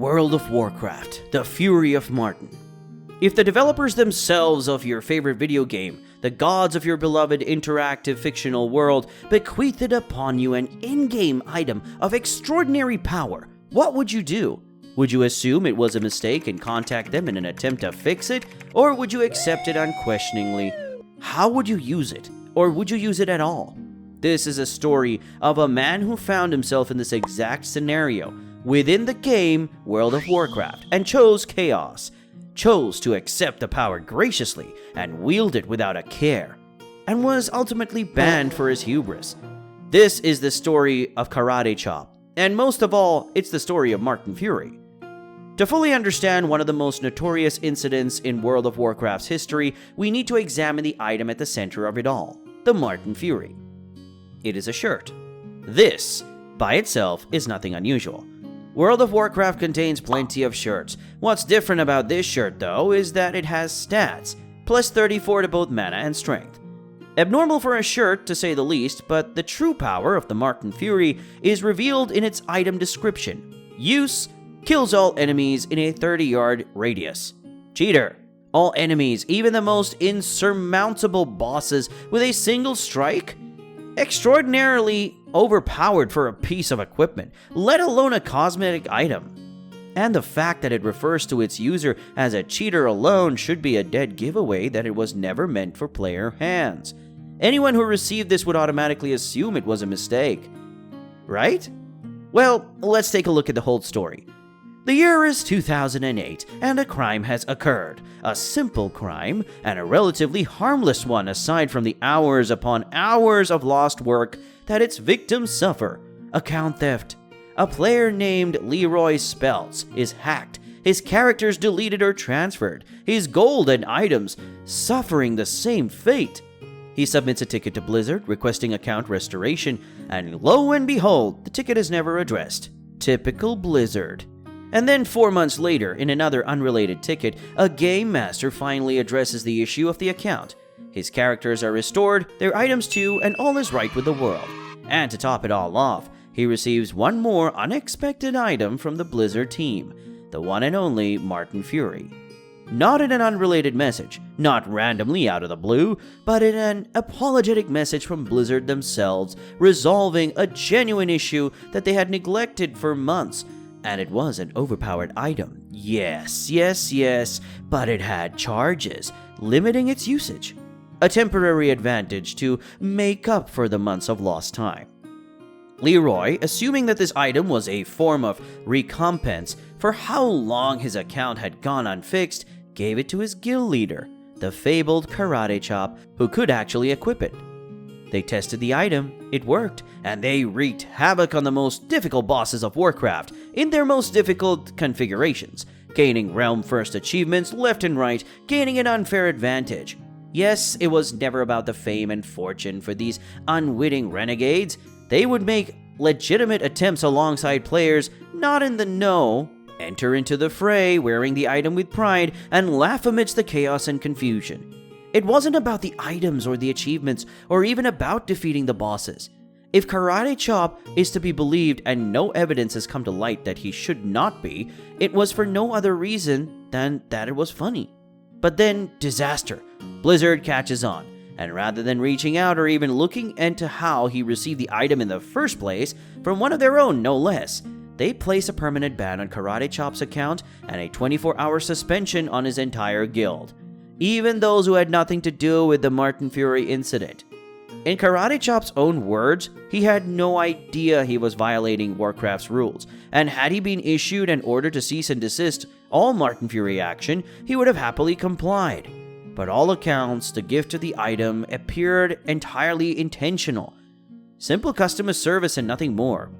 World of Warcraft, the Fury of Marten. If the developers themselves of your favorite video game, the gods of your beloved interactive fictional world, bequeathed upon you an in-game item of extraordinary power, what would you do? Would you assume it was a mistake and contact them in an attempt to fix it? Or would you accept it unquestioningly? How would you use it? Or would you use it at all? This is a story of a man who found himself in this exact scenario within the game World of Warcraft and chose chaos, chose to accept the power graciously and wield it without a care, and was ultimately banned for his hubris. This is the story of Karatechop, and most of all, it's the story of Marten Fury. To fully understand one of the most notorious incidents in World of Warcraft's history, we need to examine the item at the center of it all, the Marten Fury. It is a shirt. This, by itself, is nothing unusual. World of Warcraft contains plenty of shirts. What's different about this shirt, though, is that it has stats, plus 34 to both mana and strength. Abnormal for a shirt, to say the least, but the true power of the Marten Fury is revealed in its item description. Use: kills all enemies in a 30-yard radius. Cheater: all enemies, even the most insurmountable bosses, with a single strike? Extraordinarily overpowered for a piece of equipment, let alone a cosmetic item. And the fact that it refers to its user as a cheater alone should be a dead giveaway that it was never meant for player hands. Anyone who received this would automatically assume it was a mistake. Right? Well, let's take a look at the whole story. The year is 2008, and a crime has occurred. A simple crime, and a relatively harmless one aside from the hours upon hours of lost work that its victims suffer. Account theft. A player named Leroy Speltz is hacked, his characters deleted or transferred, his gold and items suffering the same fate. He submits a ticket to Blizzard requesting account restoration, and lo and behold, the ticket is never addressed. Typical Blizzard. And then 4 months later, in another unrelated ticket, a game master finally addresses the issue of the account. His characters are restored, their items too, and all is right with the world. And to top it all off, he receives one more unexpected item from the Blizzard team, the one and only Marten Fury. Not in an unrelated message, not randomly out of the blue, but in an apologetic message from Blizzard themselves, resolving a genuine issue that they had neglected for months. And it was an overpowered item. Yes, but it had charges, limiting its usage. A temporary advantage to make up for the months of lost time. Leroy, assuming that this item was a form of recompense for how long his account had gone unfixed, gave it to his guild leader, the fabled Karatechop, who could actually equip it. They tested the item, it worked, and they wreaked havoc on the most difficult bosses of Warcraft in their most difficult configurations, gaining realm first achievements left and right, gaining an unfair advantage. Yes, it was never about the fame and fortune for these unwitting renegades. They would make legitimate attempts alongside players not in the know, enter into the fray wearing the item with pride, and laugh amidst the chaos and confusion. It wasn't about the items or the achievements, or even about defeating the bosses. If Karatechop is to be believed and no evidence has come to light that he should not be, it was for no other reason than that it was funny. But then, disaster. Blizzard catches on, and rather than reaching out or even looking into how he received the item in the first place, from one of their own no less, they place a permanent ban on Karatechop's account and a 24-hour suspension on his entire guild. Even those who had nothing to do with the Marten Fury incident. In Karatechop's own words, he had no idea he was violating Warcraft's rules, and had he been issued an order to cease and desist all Marten Fury action, he would have happily complied. But all accounts, the gift of the item appeared entirely intentional. Simple customer service and nothing more.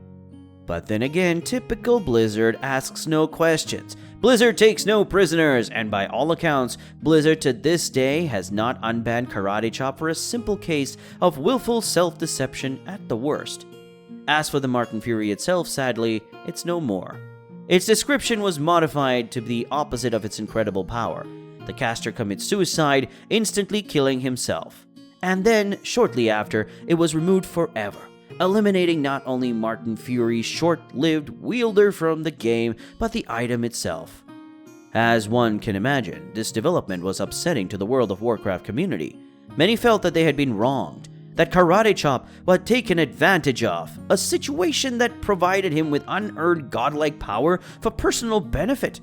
But then again, typical Blizzard asks no questions. Blizzard takes no prisoners, and by all accounts, Blizzard to this day has not unbanned Karatechop for a simple case of willful self-deception at the worst. As for the Marten Fury itself, sadly, it's no more. Its description was modified to the opposite of its incredible power. The caster commits suicide, instantly killing himself. And then, shortly after, it was removed forever. eliminating not only Martin Fury's short-lived wielder from the game, but the item itself. As one can imagine, this development was upsetting to the World of Warcraft community. Many felt that they had been wronged, that Karatechop was taken advantage of, a situation that provided him with unearned godlike power for personal benefit.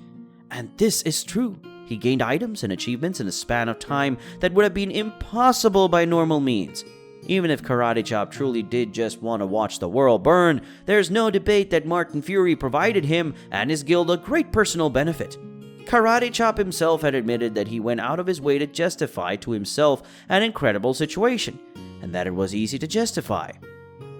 And this is true. He gained items and achievements in a span of time that would have been impossible by normal means. Even if Karatechop truly did just want to watch the world burn, there's no debate that Martin Fury provided him and his guild a great personal benefit. Karatechop himself had admitted that he went out of his way to justify to himself an incredible situation, and that it was easy to justify.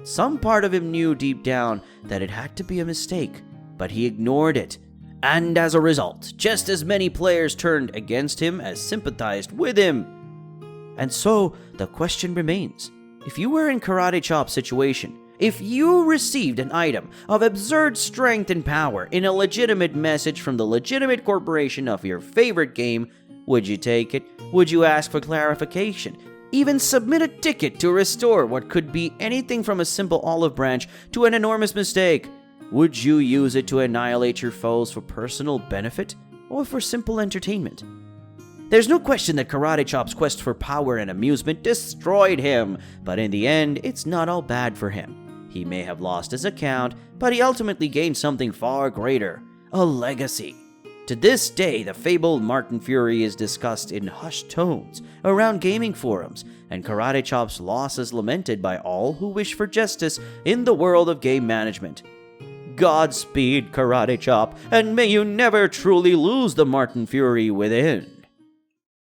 Some part of him knew deep down that it had to be a mistake, but he ignored it. And as a result, just as many players turned against him as sympathized with him. And so, the question remains, if you were in Karatechop's situation, if you received an item of absurd strength and power in a legitimate message from the legitimate corporation of your favorite game, would you take it? Would you ask for clarification? Even submit a ticket to restore what could be anything from a simple olive branch to an enormous mistake? Would you use it to annihilate your foes for personal benefit or for simple entertainment? There's no question that Karatechop's quest for power and amusement destroyed him, but in the end, it's not all bad for him. He may have lost his account, but he ultimately gained something far greater, a legacy. To this day, the fabled Martin Fury is discussed in hushed tones around gaming forums, and Karatechop's loss is lamented by all who wish for justice in the world of game management. Godspeed, Karatechop, and may you never truly lose the Martin Fury within.